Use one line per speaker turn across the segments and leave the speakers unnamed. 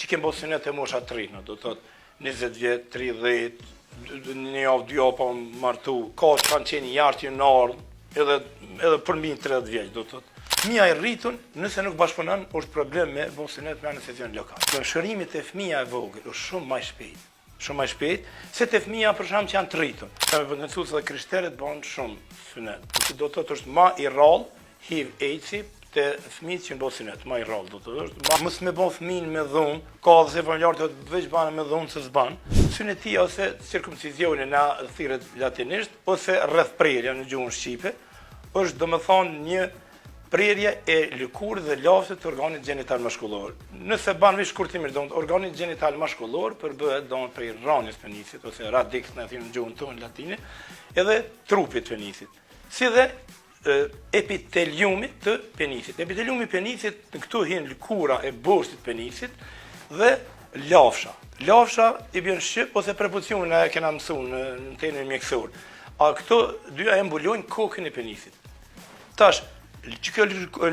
që kemë bërë synet e mosha të rrinë, do të thotë 20 vjet, 30, një javë, 2 javë pa martu, ka që kanë qenë jartë në ardhë, edhe për mbi 30 vjeç, do të thotë. Fëmija e rritun, nëse nuk bashkëpunon, është problem me bërë synet me anestezion lokal. Shërimit e fëmija e vogël është shumë më shpejt. Shumë më shpejt, se të fëmija për shkak që janë të rritun. Ka me potencuar se krishterët bën shumë synet. Do të thotë është më i rrallë HIV/AIDS-i te fëmijët që bën synet, më i rrallë do të thotë. Mos me bën fëmin me dhunë, ka dhe familjarë të veç banë me dhunë se s'ban. Synetia ose cirkumcizioni në thirrjet latinisht ose rreth prerja në gjuhën shqipe është domethënë një prerje e lëkurë dhe laftë të organit gjenital mashkullor. Nëse ban veç shkurtimisht, organi gjenital mashkullor përbëhet prej rranies penisit ose radix në gjuhën tonë latine, edhe trupit penisit. Si dhe epiteliumi të penisit. Epiteliumi penisit, këtu hin lëkura e borstit penisit dhe lafsha. Lafsha i bën shqip ose prepucion e kena mësuar në tenin mjekësor. A këto dyja e mbulojnë kokën e penisit. Tash, që kjo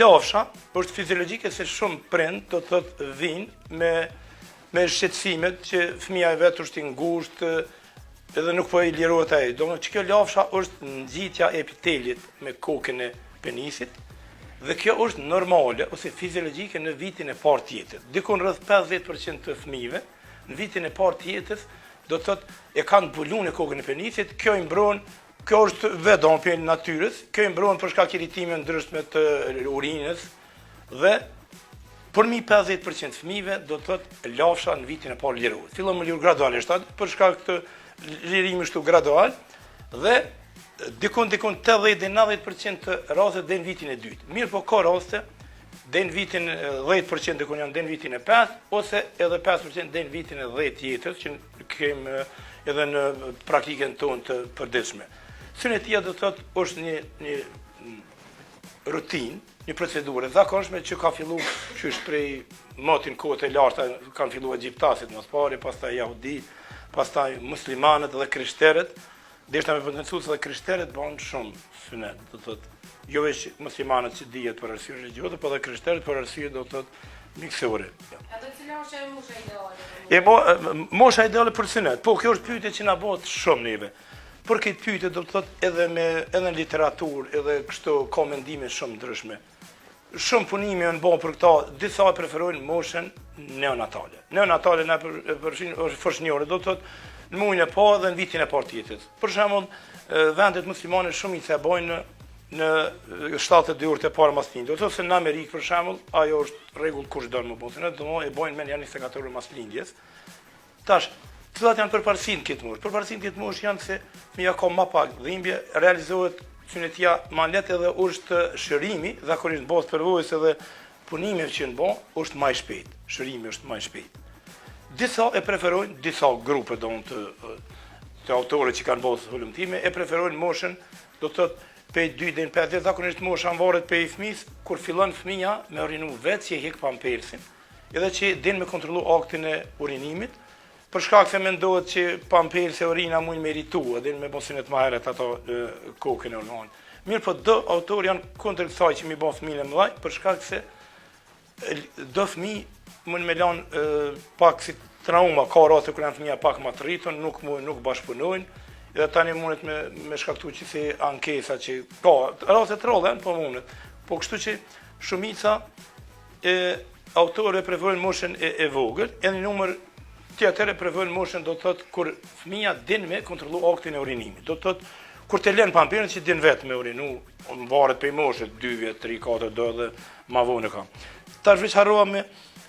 lafsha është fiziologjike se shumë prind do të thotë vinë me shqetësimet që fëmija e vetë është i ngushtë edhe nuk po i lirohet ai. Do që kjo lafsha është nxitja e epitelit me kokën e penisit dhe kjo është normale ose fiziologjike në vitin e parë të jetës. Dikon rreth 50% të fëmijëve në vitin e parë të jetës do të thotë e kanë mbuluar kokën e penisit, kjo i mbron. Kjo është vedon për natyrës, kjo i mbrohen për shkak iritime ndryshme të urinës dhe përmi 50% fëmijëve do të thotë lafsha në vitin e parë lirohet. Fillon me lirë gradualisht, për shkak të lirimi shtu gradual dhe dikon 80-90% të rastet deri në vitin e dytë. Mirë po ka raste deri në vitin 10% dikon janë deri në vitin e 5 ose edhe 5% deri në vitin e 10 jetës që kemi edhe në praktikën tonë të përditshme. Synetia do të thotë është një rutinë, një procedurë zakonshme që ka filluar qysh prej motin kohët e larta, kanë filluar egjiptasit më parë, pastaj jahudi, pastaj muslimanët dhe krishterët, derisa me potencuar se krishterët bën shumë synet, do të thotë jo vetëm muslimanët që dihet për arsye religjioze, por edhe krishterët për arsye do të thotë mjekësore.
Ato cila është mosha ideale?
Mosha ideale për synet, po kjo është pyetje që na bëhet shumë neve. Për këtë pyetje do të thotë edhe në literaturë, edhe kështu ka mendime shumë ndryshme. Shumë punime janë bërë për këta, disa e preferojnë moshën neonatale. Neonatale na është foshnjore, do të thotë në muajin e parë dhe në vitin e parë të jetës. Për shembull, vendet muslimane shumë i bojnë në 72 orët e para mas lindjes. Ose në Amerikë për shembull, ajo është rregull kush don më bonë, do e bojnë me janë 24 orë mas lindjes. Tash cilat janë përparësinë këtë moshë? Përparësinë këtë moshë janë se fëmia ka më pak dhimbje, realizohet synetia më lehtë edhe është shërimi, zakonisht bëhet përvojës edhe punimeve që në bën, është më i shpejt. Shërimi është më i shpejt. Disa e preferojnë, disa grupe të autorëve që kanë bërë hulumtime e preferojnë moshën, do të thotë prej 2 deri në 5 vjet, zakonisht mosha varet prej fëmis kur fillon fëmia me urinu vetë që hek pampersin, edhe që din me kontrollu aktin e urinimit. Për shkak se mendohet që pampersi e urina mund me iritua, din me bosynet më herët ato kokën e organit. Mirë po do autor janë kundër kësaj që mi bën fëmijën e mëdhaj, për shkak se do fëmijë mund me lanë pak si trauma, ka raste kur janë fëmija pak më të rritur, nuk bashkëpunojnë, edhe tani mundet me shkaktu që si ankesa që ka, raste të rralla, po mundet. Po kështu që shumica autorëve preferojnë moshën e vogël, edhe një numër tjetër e preferojnë moshën do të thotë kur fëmia din me kontrollu aktin e urinimit. Do të thotë kur të lën pamperën që din vetë me urinu, varet prej moshës 2 vjet, 3, 4 do edhe më vonë ka. Tash veç harrova me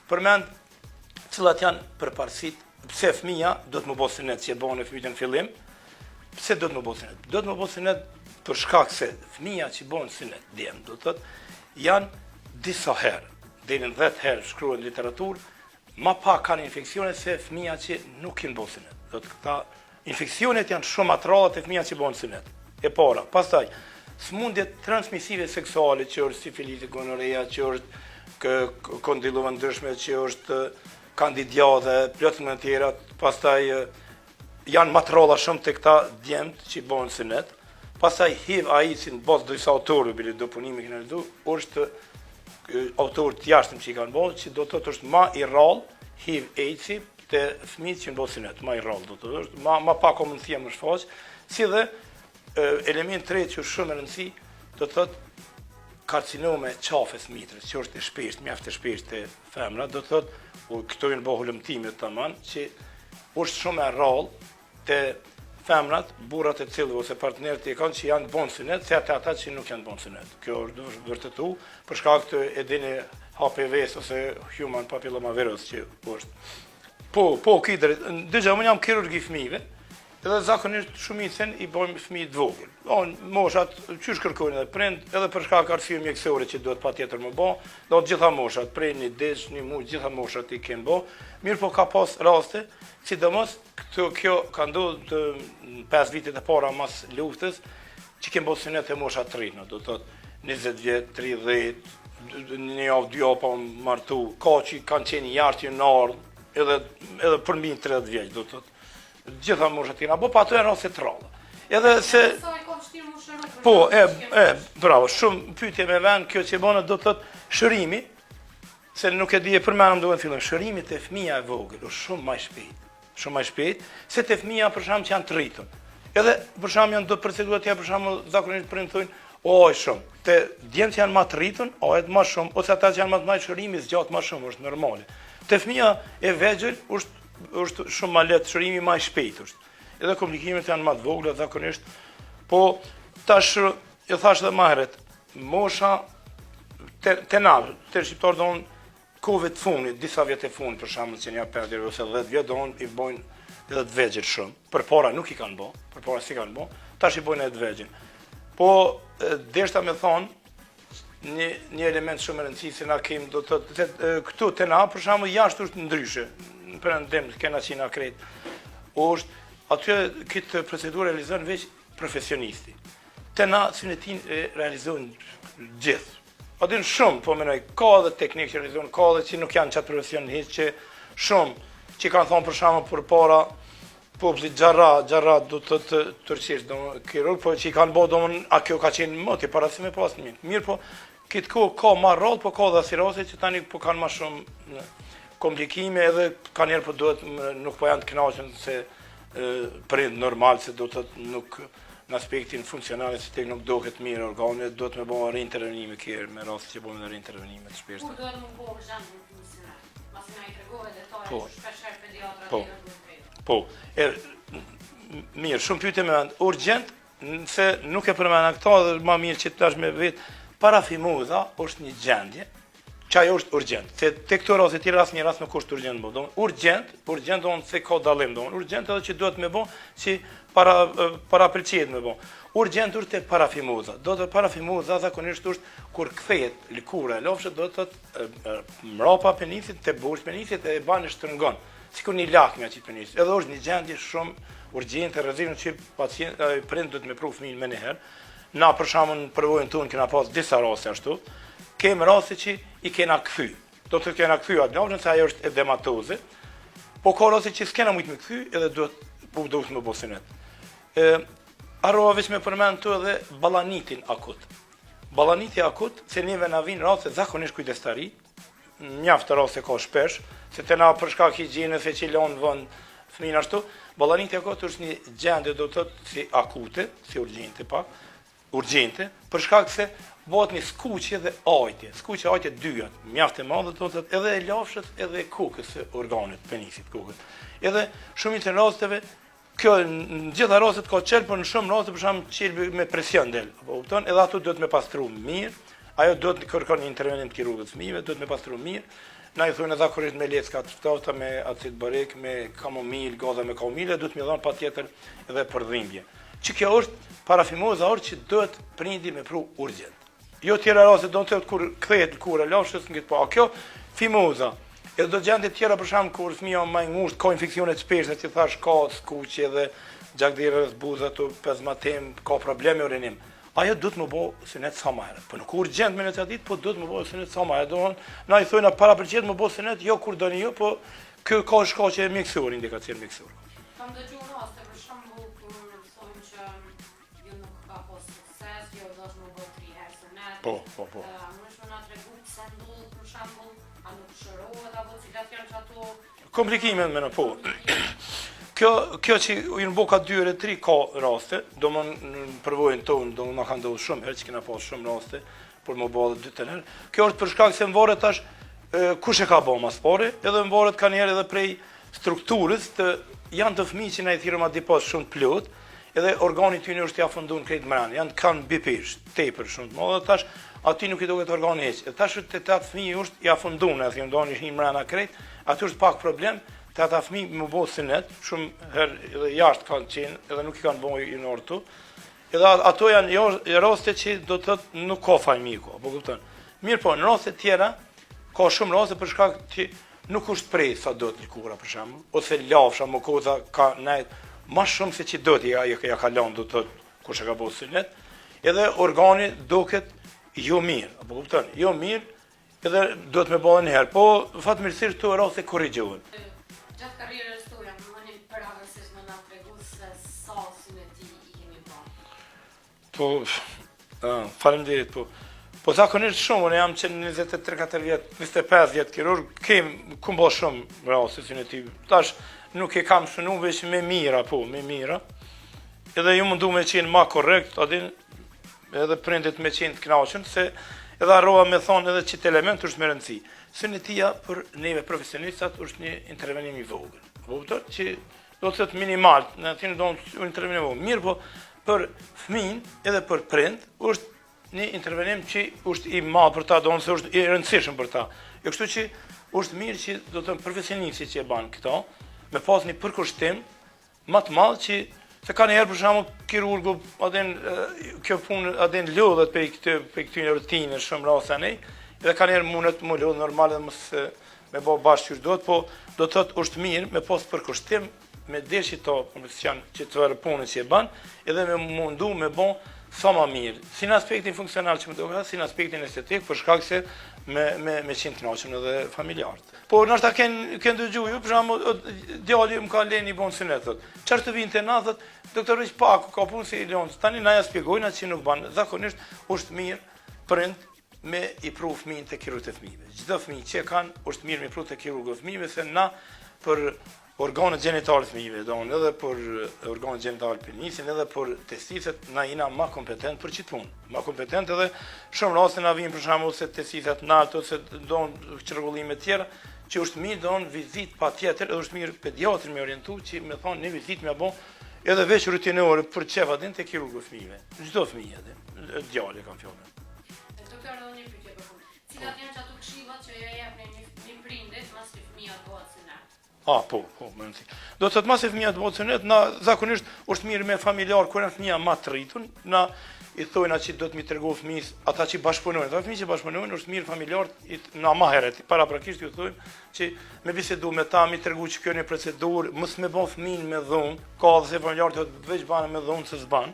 përmend cilat janë përparësitë pse fëmia do të më bëjë synet që bën në fëmijën në fillim. Pse do të më bëjë synet? Do të më bëjë synet për shkak se fëmia që bën synet djem, do të thotë janë disa herë, deri në 10 herë shkruhet në literaturë, ma pak kanë infeksione se fëmija që nuk janë bërë synet. Do të këta infeksionet janë shumë atralla të fëmija që bën synet. E para, pastaj sëmundjet transmisive seksuale që është sifiliti, gonoreja, që është kondilova ndryshme, që është kandidiade, plotësinë të tjera, pastaj janë matrolla shumë të këta djemtë që bën synet. Pastaj HIV/AIDS-in bazë disa autorë bile do punimi kanë lexuar, është autorë të jashtëm që i kanë bërë, që do të thotë është më i rrallë HIV/AIDS-i të fëmijët që në bëjnë synet, ma i rrallë do të është, ma pa komë në thjemë në shfaqë, si dhe element tretë që është shumë e rëndësi, do të thotë karcinome qafës mitrës, që është e shpesht, mjaft e shpesht të femra, do të thotë, këto jenë bëhu lëmtimet të manë, që është shumë e rrallë të femrat, burrat e cilë ose partnerët e kanë që janë të bënë synet, se ata që nuk janë të bënë synet. Kjo është vërtetu, për shkak të edini HPV-s ose human papillomavirus që është. Po, këtë dëgja, unë jam kirurgi fëmijëve, edhe zakonisht shumicën i bëjmë fëmijë të vogël. Moshat, qysh kërkojnë edhe prind, edhe për shkak arsye mjekësore që duhet patjetër më bë, do të gjitha moshat, prej një dish, një muaj, gjitha moshat i kanë bë. Mirë po ka pas raste, sidomos kjo ka ndodhur 5 vitet e para mas luftës, që kanë bërë synet e mosha të rrinë, do të thotë 20 vjet, 30, një javë, 2 javë pa martu, ka që kanë qenë jartë në ardhë, edhe për mbi 30 vjeç, do të thotë. Gjitha moshat tina, po pa ato janë raste të rralla. Edhe se po, bravo, shumë pyetje me vend kjo që bëna do të thotë shërimi, se nuk e di e përmenëm duhet fillon, shërimi te fëmia e vogël është shumë më i shpejt, se te fëmia për shkak që janë të rritur. Edhe për shkak janë do procedura tjera për shkak zakonisht prind thonë, shumë. Te djemtë që janë më të rritur, më shumë, ose ata që janë më të shërimi zgjat më shumë, është normale. Te fëmia e vegjël është shumë më lehtë, shërimi më i shpejt është. Edhe komplikimet janë më të vogla zakonisht. Po tash e thash edhe më herët, mosha te na, te shqiptar don kohëve të fundit, disa vjet e fundit për shembull që janë 5 deri ose 10 vjet don i bojnë edhe të vegjël shumë. Përpara nuk i kanë bë, përpara si kanë bë, tash i bojnë edhe të vegjël. Po deshta me thon një element shumë i rëndësishëm se na kemi do të thotë këtu te na për shembull jashtë është ndryshe. Perëndim kena qenë akret. Është aty këtë procedurë realizon veç profesionisti. Te na synetin e realizojnë gjithë. A din shumë, po menoj, ka edhe teknikë që realizojnë, ka edhe që nuk janë qatë profesion hiç që shumë që kanë thonë për shembull përpara popullit xharra do të turqisht do kirurg, po që i kanë bë domon a kjo ka qenë më ti para se më pas një. Mirë po këtë kohë ka më rrallë, po ka edhe asirose që tani po kanë më shumë komplikime edhe ka njerë po duhet nuk po janë të kënaqur se prind normal se do të nuk në aspektin funksional se tek nuk duket mirë organe, do të më bëjë reintervenime kërë me rast që bëjmë reintervenime të shpeshta.
Kur do të më bëjë zhandur funksional? Pasi na i tregove detaje shpesh pediatra
Po, mirë, shumë pyetje me vend. Urgjent, se nuk e përmenda këto dhe më mirë që tash me vetë, parafimoza është një gjendje që ajo është urgjent. Se te këto raste tjera asnjë rast nuk është urgjent më. Urgjent do se ka dallim do. Urgjent edhe që duhet më bë si para pëlqejt më bë. Urgjent është te parafimoza. Do të parafimoza zakonisht është kur kthehet lëkura e lofshët do të thotë mrapa penisit te burg penisit e bën shtrëngon. Sikur një lakmë aty penisit. Edhe është një gjendje shumë urgjente rrezikun që pacient prind duhet më provë fëmin më një herë. Na për shembull përvojën tonë kena pas disa raste ashtu. Kemë raste që i kena kthy. Do të kena kthy atë nofshën se ajo është edematoze. Po ka raste që s'kena mujt me kthy edhe duhet më bosenet. Harrova veç me përmend këtu edhe ballanitin akut. Ballaniti akut, se neve na vin raste zakonisht kujdestari, mjaft raste ka shpesh, se te na për shkak higjienës se që lën vend fëmin ashtu, ballaniti akut është një gjendje do të thotë si akute, si urgjente, për shkak se bëhet një skuqje dhe ajtje. Skuqja ajtje dyja, mjaft e madhe do të thotë edhe e lafshës edhe e kokës së organit penisit kokës. Edhe shumica e rasteve kjo në gjitha rastet ka çelë, por në shumë raste për shembull çelë me presion del. Apo kupton? Edhe ato duhet me pastru mirë. Ajo duhet të kërkon një intervenim të kirurgut të fëmijëve, duhet me pastru mirë. Na i thonë zakonisht me lecka të ftohta me acid borik, me kamomil, goza me kamomile, duhet më dhon patjetër edhe për dhimbje. Që kjo është parafimoza është që duhet prindi me pru urgjent. Jo tjera raste do të thotë kur kthehet lëkura lafshës ngjet pa. Kjo fimoza. Edhe do gjendje tjera për shembull kur fëmia më i ngushtë ka infeksione të shpeshta, si thash ka skuqje dhe gjakdhirë buzë ato pezmatem, ka probleme urinim. Ajo duhet më bëj synet sa më herët. Po nuk urgjent me në ditë, po duhet më bëj synet sa më herët. Domthon, na i thonë para pëlqet më bëj synet, jo kur doni ju, po kë ka shkaqe mjekësore, indikacion mjekësor.
Kam dëgjuar raste për shembull kur thonë që ju nuk ka pas sukses, jo do të më bëj 3 herë synet.
Po.
Më shmo na tregu pse ndodh për shembull, a nuk shërohet apo cilat janë që ato...
Komplikimet me në po. Kjo që i në boka 2 e 3 ka raste, do më në përvojnë tonë, do më kanë ndodhur shumë herë që kena pas shumë raste, por më bëhet 2 të herë. Kjo është për shkak se mvaret tash kush e ka bë mas pari, edhe mvaret kanë herë edhe prej strukturës të janë të fëmijë që na i thirrëm aty pas shumë plot, edhe organi tyne është ja fundun krejt mran, janë kanë bipish, tepër shumë të madhe tash, aty nuk i duket organi hiç. Tash te atë fëmijë është ja fundun, aty ndoni hin mrana krejt, aty është pak problem. Të ata fëmijë më bëu sinet, shumë herë edhe jashtë kanë qenë, edhe nuk i kanë bëu i nortu. Edhe ato janë raste që do të thotë nuk ka fajmiku, apo kupton. Mirë po, në raste tjera ka shumë raste për shkak që nuk është prej sa do të lëkura për shembull, ose lafsha mukoza ka nejt më shumë se që do të ja ka lënë do të thotë kush e ka bëu sinet, edhe organi duket jo mirë, apo kupton, jo mirë, edhe duhet me bëhen herë, po fatmirësisht këto raste korrigjohen.
Gjatë karrierës tuaja, më mëni përgjithësisht më na tregu se sa sineti i keni bërë.
Po, faleminderit, po zakonisht shumë, unë jam që 23-4 vjet, 25 vjet kirurg, kum bë shumë raste sineti. Tash nuk e kam shënu veç me mira, me mira. Edhe ju mundu me qenë ma korrekt, adin, edhe prindit me qenë të knaqën, se edhe arroa me thonë edhe që të element është me rëndësi. Sinetia për neve profesionistat është një intervenim i vogël. Vogël që do të thotë minimal, në atin do të intervenim i vogël. Mirë po, për fëmin edhe për prind është një intervenim që është i madh për ta, do të është i rëndësishëm për ta. E kështu që është mirë që do të thonë profesionistë që e banë këto, me pas një përkushtim më të madh që se ka një herë për shembull kirurgu, kjo punë adin lodhet pe këtyre rutinë shumë raste ne, edhe ka një herë mundet më lodh normal edhe mos me bë bashkë që po do të thotë është mirë me pas përkushtim me deshi to profesion që të vërë punën që e ban, edhe me mundu me bon sa më mirë, si në aspektin funksional që më duket, si në aspektin estetik, për shkak se me qenë kënaqur edhe familjarët. Po ndoshta kanë dëgjuar ju, për shembull, djali më ka lënë i bon sinet thotë. Çfarë të vinte na thotë, doktor Riç Paku ka punë si Leon. Tani na ja shpjegojnë atë që nuk ban. Zakonisht është mirë prind me i pru fëmijën te kirurgët e fëmijëve. Çdo fëmijë që kanë është mirë me pru te kirurgët e fëmijëve se na për organet gjenitale të fëmijëve, edhe për organet gjenitale penisin, edhe për testiset, na jena ma kompetent për qitë punë. Ma kompetent edhe shumë raste na vinë për shembull se testiset naltë ose donë çrregullime tjera, që është mirë donë vizit pa tjetër, edhe është mirë pediatrin me orientu që me thonë një vizit me bon edhe veç rutinore për qef adin të kirurgët fëmijëve. Çdo fëmijë adin, djali kam fjallën.
Doktor, edhe një pyetje për punë. Cilat janë ato këshillat që ja jepni një prindit pas që fëmia bëhet sinet?
Po, më nësi. Do të thotë mas e fëmija të bëhet sinet, na zakonisht është mirë me familjar, kur janë fëmija ma të rritun, na i thojnë atë që do të mi tregu fëmijës, ata që bashkëpunojnë. Ata fëmijë që bashkëpunojnë është mirë familjar, na ma heret, para prakisht ju thojnë që me bisedu me ta, mi tregu që kjo një procedurë, mos me bon fëmijën me dhunë, ka dhe se familjar të veç banë me dhunë se s'banë.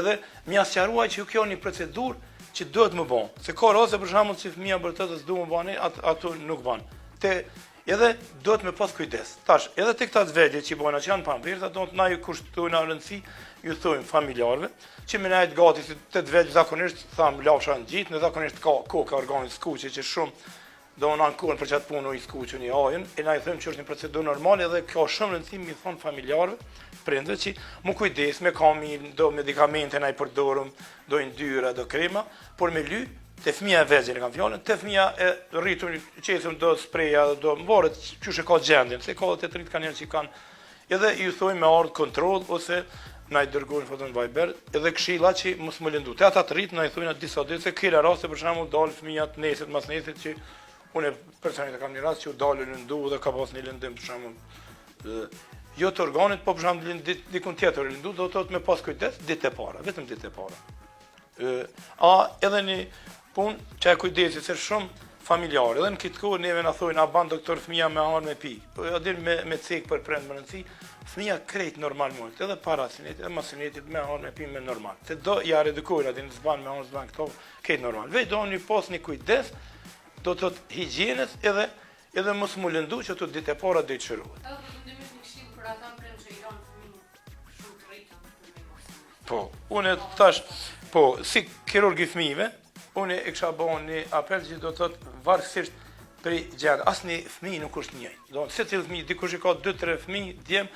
Edhe mi asqaruaj që kjo një procedurë që duhet më bon. Se ka raste për shembull që fëmia bërtetës duhet më bani, ato nuk banë. Edhe duhet me pas kujdes. Tash, edhe tek këta vetë që bojnë që janë pambirë, do të na ju kushtojnë rëndësi, ju thojmë familjarëve, që më najt gati si 8 vetë zakonisht tham lafsha në gjitë, në zakonisht ka koka organit skuqe që shumë do në ankohen për qatë punë i skuqe një ajën, e na i thojmë që është një procedurë normale edhe ka shumë rëndësi mi thonë familjarëve, prindve që mu kujdes me kamin, do medikamente na i përdorëm, do ndyra, do krema, por me ly te fëmija e vegjël e kam fjallën, te fëmija e rritur qesëm do spreja, do mboret qysh e ka gjendjen, se ka të rritë kanë që kanë, edhe ju thojmë me ardhë kontrol, ose na i dërgojnë foton Viber, edhe këshilla që mos më lëndu. Te ata të rritë na i thojnë atë disa ditë, se kire raste për shembull dalë fëmijat neset, mas neset që unë personit e kam një rast që u dalë lëndu dhe ka pas një lëndim për shembull jo të organit, po për shembull dikun tjetër lëndu, do të thotë me pas kujdes ditë e para, vetëm ditë e para. Edhe një punë që e kujdesi se shumë familjarë, edhe në këtë kohë neve na thojnë a ban doktor fëmija me arë me pi, po adin me cek për prend më rëndësi, fëmija krejt normal mund, edhe para sinetit, edhe mas sinetit me arë me pi me normal. Se do ja redukojnë adin zban me arë zban këto, krejt normal. Vej do një pas një kujdes, do të thotë higjienës edhe mos mu lëndu që të ditë e para dhe i qëruhet.
Edhe për të ndimisht një këshillë për ata prindë që i kanë fëmijë shumë të rritën.
Po, unë tash, si kirurg i fëmijëve, unë e kisha bën një apel që do të thotë varësisht prej gjendë, asnjë fëmijë nuk është njëjtë. Do të thotë secili fëmijë dikush i ka 2-3 fëmijë, djem,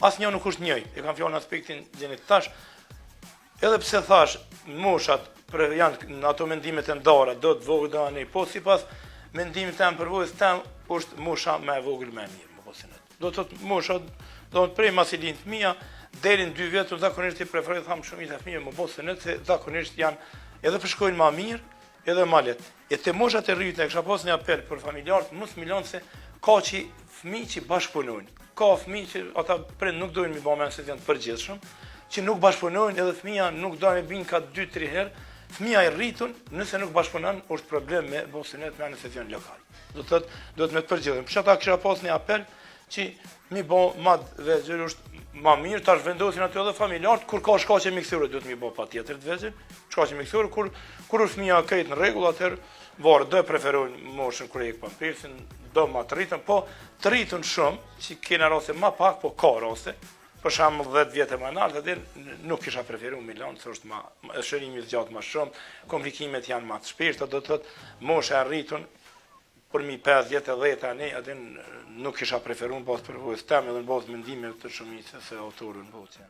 asnjë nuk është njëjtë. E kam fjalën aspektin gjenet tash. Edhe pse thash moshat janë në ato mendimet e ndara, do të vogël do ani, po sipas mendimit tim përvojës tim është mosha më e vogël më e mirë, më pas net. Do të thotë mosha do të prej masi lind fëmia deri në 2 vjet zakonisht i preferoj tham shumica e fëmijëve më pas net se zakonisht janë edhe përshkojnë më mirë, edhe më lehtë. E te moshat e rritë kisha pas një apel për familjarët, mos milon se ka që fëmijë që bashkëpunojnë. Ka fëmijë që ata prind nuk dojnë mi bëmen se janë të përgjithshëm, që nuk bashkëpunojnë edhe fëmia nuk do të binë ka 2-3 herë. Fëmia e rritun, nëse nuk bashkëpunon, është problem me bosenet me anestezion lokal. Do të me të përgjithëm. Për çata kisha pas një apel që mi bë më vegjël është më mirë tash vendosin aty edhe familjarët kur ka shkaqe miksurë duhet mi bë patjetër të vegjël. Shkaqe miksurë kur është fëmia këtë në rregull atëherë varë do e preferojnë moshën kur e pampersin, do më të rritën, po të rritën shumë që kena raste më pak, po ka raste. Për shembull 10 vjet e më lartë atë nuk kisha preferuar Milan, se është më shërimi i gjatë më shumë, komplikimet janë më të shpirta, do të thotë mosha e rritun për mi 50 e 10 tani atë nuk kisha preferuar pas përvojës tim edhe në bazë mendimeve të shumicës së autorëve në botë.